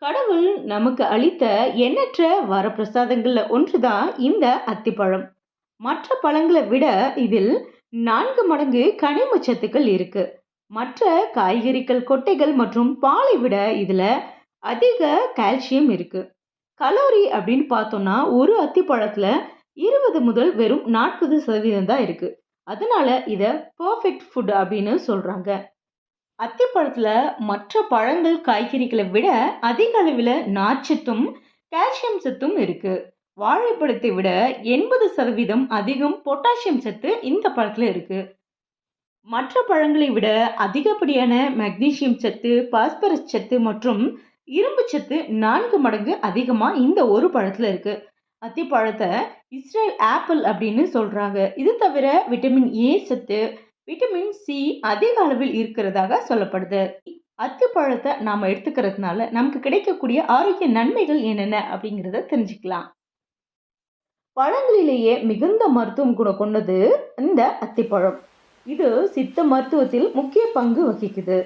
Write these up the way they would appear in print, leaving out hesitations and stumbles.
கடவுள் நமக்கு அளித்த எண்ணற்ற வரப்பிரசாதங்கள்ல ஒன்றுதான் இந்த அத்திப்பழம். மற்ற பழங்களை விட இதில் 4 மடங்கு கனிம சத்துக்கள் இருக்கு. மற்ற காய்கறிகள், கொட்டைகள் மற்றும் பாலை விட இதுல அதிக கால்சியம் இருக்கு. கலோரி அப்படின்னு பார்த்தோம்னா ஒரு அத்திப்பழத்துல 20 முதல் வெறும் 40% தான் இருக்கு. அதனால இத பெர்ஃபெக்ட் ஃபுட் அப்படின்னு சொல்றாங்க. அத்திப்பழத்துல மற்ற பழங்கள், காய்கறிகளை விட அதிக அளவில நார்ச்சத்தும், கால்சியம் சத்தும் இருக்கு. வாழைப்பழத்தை விட 80% அதிகம் பொட்டாசியம் சத்து இந்த பழத்துல இருக்கு. மற்ற பழங்களை விட அதிகப்படியான மக்னீசியம் சத்து, பாஸ்பரஸ் சத்து மற்றும் இரும்பு சத்து 4 மடங்கு அதிகமா இந்த ஒரு பழத்துல இருக்கு. அத்திப்பழத்தை இஸ்ரேல் ஆப்பிள் அப்படின்னு சொல்றாங்க. இது தவிர விட்டமின் ஏ சத்து, விட்டமின் சி அதிக அளவில் இருக்கிறதாக சொல்லப்படுது. அத்திப்பழத்தை நாம எடுத்துக்கிறதுனால நமக்கு கிடைக்கக்கூடிய ஆரோக்கிய நன்மைகள் என்னென்ன அப்படிங்கிறத தெரிஞ்சுக்கலாம். பழங்களிலேயே மிகுந்த மருத்துவம் குணம் கொண்டது இந்த அத்திப்பழம். இது சித்த மருத்துவத்தில் முக்கிய பங்கு வகிக்குது.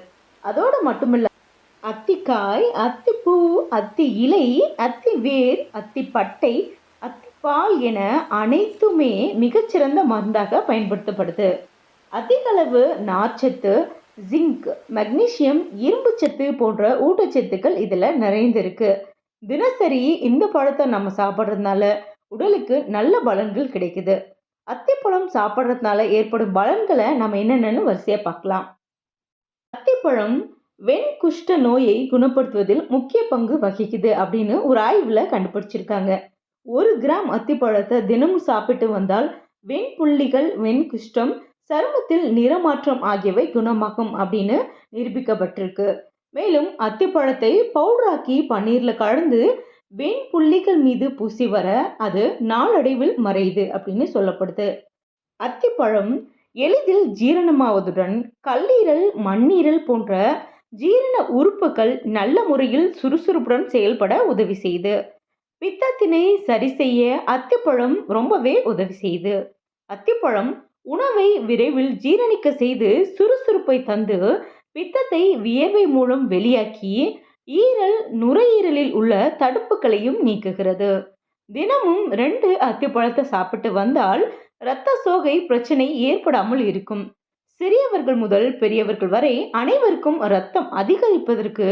அதோட மட்டுமில்ல, அத்திக்காய், அத்திப்பூ, அத்தி இலை, அத்தி வேர், அத்திப்பட்டை, அத்திப்பால் என அனைத்துமே மிகச்சிறந்த மருந்தாக பயன்படுத்தப்படுது. அதிக அளவு நார்ச்சத்து, ஜிங்க், மக்னீசியம், இரும்பு சத்து போன்ற ஊட்டச்சத்துக்கள் இதுல நிறைந்திருக்கு. தினசரி இந்த பழத்தை நம்ம சாப்பிட்றதுனால உடலுக்கு நல்ல பலன்கள் கிடைக்குது. அத்திப்பழம் சாப்பிட்றதுனால ஏற்படும் பலன்களை நம்ம என்னென்னு வரிசையா பார்க்கலாம். அத்திப்பழம் வெண்குஷ்ட நோயை குணப்படுத்துவதில் முக்கிய பங்கு வகிக்குது அப்படின்னு ஒரு ஆய்வுல கண்டுபிடிச்சிருக்காங்க. 1 கிராம் அத்திப்பழத்தை தினமும் சாப்பிட்டு வந்தால் வெண்புள்ளிகள், வெண்குஷ்டம், சருமத்தில் நிறமாற்றம் ஆகியவை குணமாகும் அப்படின்னு நிரூபிக்கப்பட்டிருக்கு. மேலும் அத்திப்பழத்தை பவுடராக்கி பன்னீர்ல கலந்து வெண் புள்ளிகள் மீது பூசி வர அது நாளடைவில் மறையுது அப்படின்னு சொல்லப்படுது. அத்திப்பழம் எளிதில் ஜீரணமாவதுடன் கல்லீரல், மண்ணீரல் போன்ற ஜீரண உறுப்புகள் நல்ல முறையில் சுறுசுறுப்புடன் செயல்பட உதவி செய்யுது. பித்தத்தினை சரி செய்ய அத்திப்பழம் ரொம்பவே உதவி செய்யுது. அத்திப்பழம் உணவை விரைவில் ஜீரணிக்க செய்து சுறுசுறுப்பை தந்து பித்தத்தை வியர்வை மூலம் வெளியாக்கி ஈரல், நுரையீரலில் உள்ள தடுப்புகளையும் நீக்குகிறது. தினமும் 2 அத்திப்பழத்தை சாப்பிட்டு வந்தால் இரத்த சோகை பிரச்சனை ஏற்படாமல் இருக்கும். சிறியவர்கள் முதல் பெரியவர்கள் வரை அனைவருக்கும் ரத்தம் அதிகரிப்பதற்கு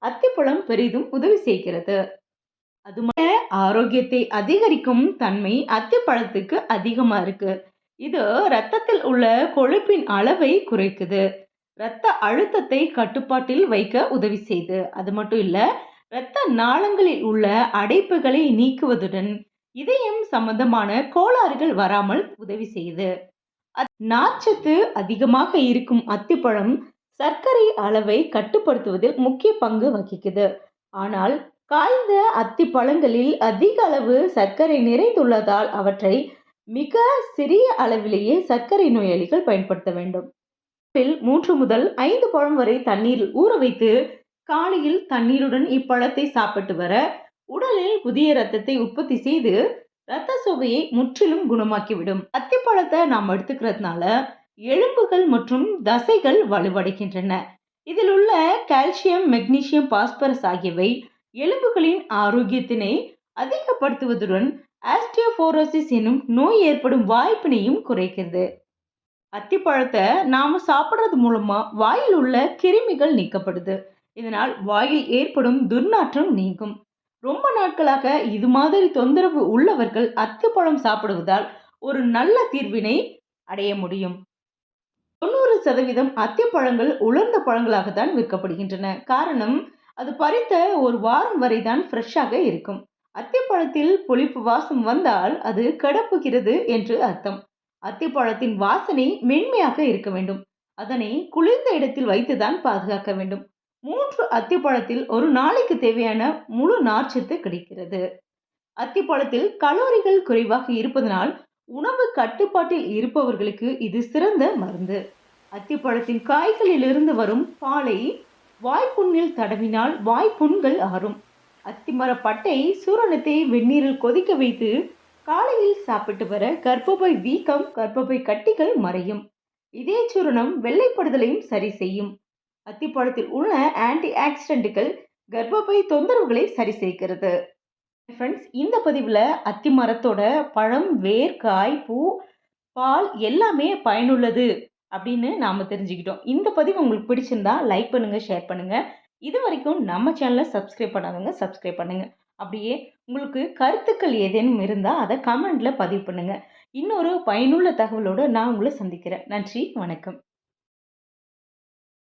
அத்திப்பழம் பெரிதும் உதவி செய்கிறது. அது ஆரோக்கியத்தை அதிகரிக்கும் தன்மை அத்திப்பழத்துக்கு அதிகமா இருக்கு. இது ரத்தத்தில் உள்ள கொழுப்பின் அளவை குறைக்குது. இரத்த அழுத்தத்தை கட்டுப்பாட்டில் வைக்க உதவி செய்து. அது மட்டும் இல்ல, இரத்த நாளங்களில் உள்ள அடைப்புகளை நீக்குவதுடன் இதயம் சம்பந்தமான கோளாறுகள் வராமல் உதவி செய்யுது. நார்ச்சத்து அதிகமாக இருக்கும் அத்திப்பழம் சர்க்கரை அளவை கட்டுப்படுத்துவதில் முக்கிய பங்கு வகிக்குது. ஆனால் காய்ந்த அத்தி பழங்களில் அதிக அளவு சர்க்கரை நிறைந்துள்ளதால் அவற்றை மிக சிறிய அளவிலேயே சர்க்கரை நோயாளிகள் பயன்படுத்த வேண்டும். 3 முதல் 5 பழம் வரை தண்ணீரில் ஊற வைத்து காலையில் தண்ணீருடன் இப்பழத்தை சாப்பிட்டு வர உடலில் புதிய ரத்தத்தை உற்பத்தி செய்து இரத்த சோகையை முற்றிலும் குணமாக்கிவிடும். அத்திப்பழத்தை நாம் எடுத்துக்கிறதுனால எலும்புகள் மற்றும் தசைகள் வலுவடைகின்றன. இதில் உள்ள கால்சியம், மெக்னீசியம், பாஸ்பரஸ் ஆகியவை எலும்புகளின் ஆரோக்கியத்தினை அதிகப்படுத்துவதுடன் ஆஸ்டியோபோரோசிஸ் எனும் நோய் ஏற்படும் வாய்ப்பினையும் குறைக்கிறது. அத்திப்பழத்தை நாம சாப்பிட்றது மூலமா வாயில் உள்ள கிருமிகள் நீக்கப்படுது. இதனால் வாயில் ஏற்படும் துர்நாற்றம் நீங்கும். ரொம்ப நாட்களாக இது மாதிரி தொந்தரவு உள்ளவர்கள் அத்திப்பழம் சாப்பிடுவதால் ஒரு நல்ல தீர்வினை அடைய முடியும். 90% அத்திப்பழங்கள் உலர்ந்த பழங்களாக தான் விற்கப்படுகின்றன. காரணம், அது பறித்த ஒரு வாரம் வரை தான் ஃப்ரெஷ்ஷாக இருக்கும். அத்திப்பழத்தில் புளிப்பு வாசம் வந்தால் அது கெடப்புகிறது என்று அர்த்தம். அத்திப்பழத்தின் வாசனை மென்மையாக இருக்க வேண்டும். அதனை குளிர்ந்த இடத்தில் வைத்துதான் பாதுகாக்க வேண்டும். 3 அத்திப்பழத்தில் ஒரு நாளைக்கு தேவையான முழு நார்ச்சத்து கிடைக்கிறது. அத்திப்பழத்தில் கலோரிகள் குறைவாக இருப்பதனால் உணவு கட்டுப்பாட்டில் இருப்பவர்களுக்கு இது சிறந்த மருந்து. அத்திப்பழத்தின் காய்களிலிருந்து வரும் பாலை வாய்ப்புண்ணில் தடவினால் வாய்ப்புண்கள் ஆறும். அத்திமர பட்டை சூரணத்தை வெந்நீரில் கொதிக்க வைத்து காலையில் சாப்பிட்டு வர கர்ப்பப்பை வீக்கம், கர்ப்பப்பை கட்டிகள் மறையும். இதே சூரணம் வெள்ளைப்படுதலையும் சரி செய்யும். அத்திப்பழத்தில் உள்ள ஆன்டி ஆக்சிடென்ட்கள் கர்ப்பப்பை தொந்தரவுகளை சரி செய்கிறது. ஃப்ரெண்ட்ஸ், இந்த பதிவுல அத்தி மரத்தோட பழம், வேர், காய், பூ, பால் எல்லாமே பயனுள்ளது அப்படின்னு நாம தெரிஞ்சுக்கிட்டோம். இந்த பதிவு உங்களுக்கு பிடிச்சிருந்தா லைக் பண்ணுங்க, ஷேர் பண்ணுங்க. இதுவரைக்கும் நம்ம சேனலை சப்ஸ்கிரைப் பண்ணாதவங்க சப்ஸ்கிரைப் பண்ணுங்க. அப்படியே உங்களுக்கு கருத்துக்கள் ஏதேனும் இருந்தா அத கமெண்ட்ல பதிவு பண்ணுங்க. இன்னொரு பயனுள்ள தகவலோட நான் உங்கள சந்திக்கிறேன். நன்றி, வணக்கம்.